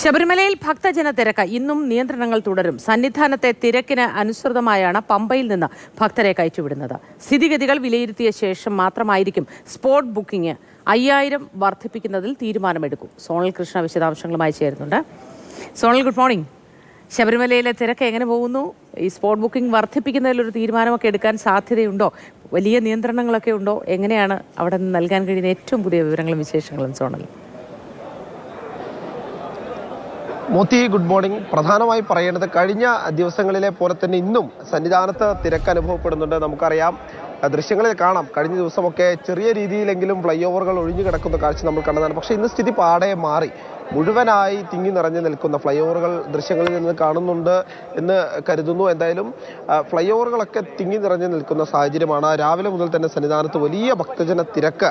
ശബരിമലയിൽ ഭക്തജന തിരക്ക് ഇന്നും നിയന്ത്രണങ്ങൾ തുടരും. സന്നിധാനത്തെ തിരക്കിന് അനുസൃതമായാണ് പമ്പയിൽ നിന്ന് ഭക്തരെ കയറ്റിവിടുന്നത്. സ്ഥിതിഗതികൾ വിലയിരുത്തിയ ശേഷം മാത്രമായിരിക്കും സ്പോട്ട് ബുക്കിംഗ് 5000 വർദ്ധിപ്പിക്കുന്നതിൽ തീരുമാനമെടുക്കും. സോണൽ കൃഷ്ണ വിശദാംശങ്ങളുമായി ചേരുന്നുണ്ട്. Zonal, good morning. ശബരിമലയിലെ തിരക്ക് എങ്ങനെ പോകുന്നു? ഈ സ്പോട്ട് ബുക്കിംഗ് വർദ്ധിപ്പിക്കുന്നതിലൊരു തീരുമാനമൊക്കെ എടുക്കാൻ സാധ്യതയുണ്ടോ? വലിയ നിയന്ത്രണങ്ങളൊക്കെ ഉണ്ടോ? എങ്ങനെയാണ് അവിടെ നിന്ന് നൽകാൻ കഴിയുന്ന ഏറ്റവും പുതിയ വിവരങ്ങളും വിശേഷങ്ങളും സോണൽ? Moti, good morning. പ്രധാനമായി പറയേണ്ടത് കഴിഞ്ഞ ദിവസങ്ങളിലെ പോലെ തന്നെ ഇന്നും സന്നിധാനത്ത് തിരക്ക് അനുഭവപ്പെടുന്നുണ്ട്. നമുക്കറിയാം, ദൃശ്യങ്ങളിൽ കാണാം, കഴിഞ്ഞ ദിവസമൊക്കെ ചെറിയ രീതിയിലെങ്കിലും ഫ്ലൈ ഓവറുകൾ ഒഴിഞ്ഞു കിടക്കുന്ന കാഴ്ച നമ്മൾ കണ്ടതാണ്. പക്ഷേ ഇന്ന് സ്ഥിതി പാടെ മാറി. മുഴുവനായി തിങ്ങി നിറഞ്ഞു നിൽക്കുന്ന ഫ്ലൈ ഓവറുകൾ ദൃശ്യങ്ങളിൽ നിന്ന് കാണുന്നുണ്ട് എന്ന് കരുതുന്നു. എന്തായാലും ഫ്ലൈ ഓവറുകളൊക്കെ തിങ്ങി നിറഞ്ഞു നിൽക്കുന്ന സാഹചര്യമാണ്. രാവിലെ മുതൽ തന്നെ സന്നിധാനത്ത് വലിയ ഭക്തജന തിരക്ക്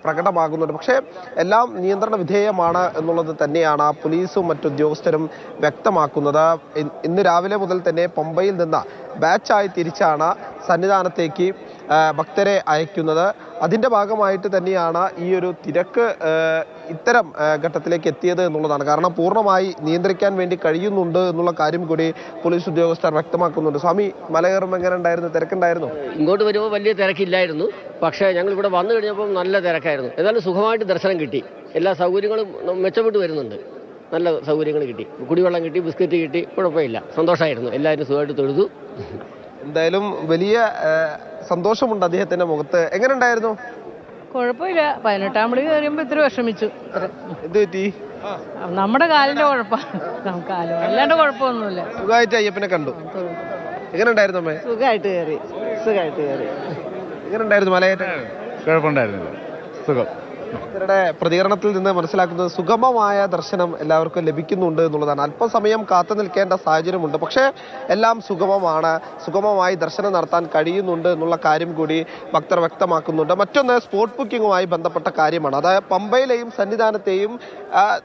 പ്രകടമാകുന്നുണ്ട്. പക്ഷേ എല്ലാം നിയന്ത്രണ വിധേയമാണ് എന്നുള്ളത് തന്നെയാണ് പോലീസും മറ്റുദ്യോഗസ്ഥരും വ്യക്തമാക്കുന്നത്. ഇന്ന് രാവിലെ മുതൽ തന്നെ പമ്പയിൽ നിന്ന് ബാച്ചായി തിരിച്ചാണ് സന്നിധാനത്തേക്ക് ഭക്തരെ അയക്കുന്നത്. അതിൻ്റെ ഭാഗമായിട്ട് തന്നെയാണ് ഈ ഒരു തിരക്ക് ഇത്തരം ഘട്ടത്തിലേക്ക് എത്തിയത് എന്നുള്ളതാണ്. കാരണം പൂർണ്ണമായി നിയന്ത്രിക്കാൻ വേണ്ടി കഴിയുന്നുണ്ട് എന്നുള്ള കാര്യം കൂടി പോലീസ് ഉദ്യോഗസ്ഥർ വ്യക്തമാക്കുന്നുണ്ട്. സ്വാമി, മലകയറുമ്പോൾ എങ്ങനെ ഉണ്ടായിരുന്നു? തിരക്കുണ്ടായിരുന്നു? ഇങ്ങോട്ട് വരുമ്പോൾ വലിയ തിരക്കില്ലായിരുന്നു. പക്ഷേ ഞങ്ങൾ ഇവിടെ വന്നു കഴിഞ്ഞപ്പോൾ നല്ല തിരക്കായിരുന്നു. എന്നാലും സുഖമായിട്ട് ദർശനം കിട്ടി. എല്ലാ സൗകര്യങ്ങളും മെച്ചപ്പെട്ട് വരുന്നുണ്ട്. നല്ല സൗകര്യങ്ങൾ കിട്ടി. കുടിവെള്ളം കിട്ടി, ബിസ്ക്കറ്റ് കിട്ടി. കുഴപ്പമില്ല, സന്തോഷമായിരുന്നു. എല്ലാവരും സുഖമായിട്ട് തൊഴുതു. എന്തായാലും വലിയ സന്തോഷമുണ്ട് അദ്ദേഹത്തിന്റെ മുഖത്ത്. എങ്ങനെ ഉണ്ടായിരുന്നു? കുഴപ്പമില്ല. 18-ാം പടി കയറിയുമ്പോൾ ഇത്തിരി വിഷമിച്ചു. എന്ത് പറ്റി? നമ്മുടെ കാലിന്റെ കുഴപ്പമാണ്. കാലം അല്ലാണ്ട് കുഴപ്പമൊന്നുമില്ല. സുഖമായിട്ട് അയ്യപ്പനെ കണ്ടു. എങ്ങനെ ഉണ്ടായിരുന്നു അമ്മേ? സുഖമായിട്ട് കയറി. എങ്ങനെ ഉണ്ടായിരുന്നു മലയേറ്റം? കുഴപ്പമുണ്ടായിരുന്നില്ല, സുഖം. ഭക്തരുടെ പ്രതികരണത്തിൽ നിന്ന് മനസ്സിലാക്കുന്നത് സുഗമമായ ദർശനം എല്ലാവർക്കും ലഭിക്കുന്നുണ്ട് എന്നുള്ളതാണ്. അല്പസമയം കാത്തു നിൽക്കേണ്ട സാഹചര്യമുണ്ട്, പക്ഷേ എല്ലാം സുഗമമാണ്. സുഗമമായി ദർശനം നടത്താൻ കഴിയുന്നുണ്ട് എന്നുള്ള കാര്യം കൂടി ഭക്തർ വ്യക്തമാക്കുന്നുണ്ട്. മറ്റൊന്ന് സ്പോട്ട് ബുക്കിങ്ങുമായി ബന്ധപ്പെട്ട കാര്യമാണ്. അതായത് പമ്പയിലെയും സന്നിധാനത്തെയും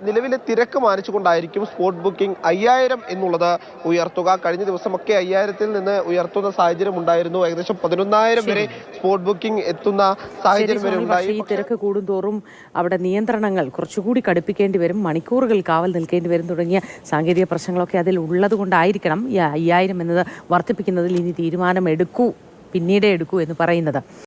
നിലവിലെ തിരക്ക് മാനിച്ചുകൊണ്ടായിരിക്കും സ്പോട്ട് ബുക്കിംഗ് 5000 എന്നുള്ളത് ഉയർത്തുക. കഴിഞ്ഞ ദിവസമൊക്കെ 5000-ൽ നിന്ന് ഉയർത്തുന്ന സാഹചര്യം ഉണ്ടായിരുന്നു. ഏകദേശം 11,000 വരെ സ്പോട്ട് ബുക്കിംഗ് എത്തുന്ന സാഹചര്യം വരെ ഉണ്ടായി. ഈ തിരക്ക് കൂടുന്തോറും അവിടെ നിയന്ത്രണങ്ങൾ കുറച്ചുകൂടി കടുപ്പിക്കേണ്ടി വരും, മണിക്കൂറുകൾ കാവൽ നിൽക്കേണ്ടി വരും തുടങ്ങിയ സാങ്കേതിക പ്രശ്നങ്ങളൊക്കെ അതിൽ ഉള്ളത് കൊണ്ടായിരിക്കണം ഈ 5000 എന്നത് വർദ്ധിപ്പിക്കുന്നതിൽ ഇനി തീരുമാനം പിന്നീടേ എടുക്കൂ എന്ന് പറയുന്നത്.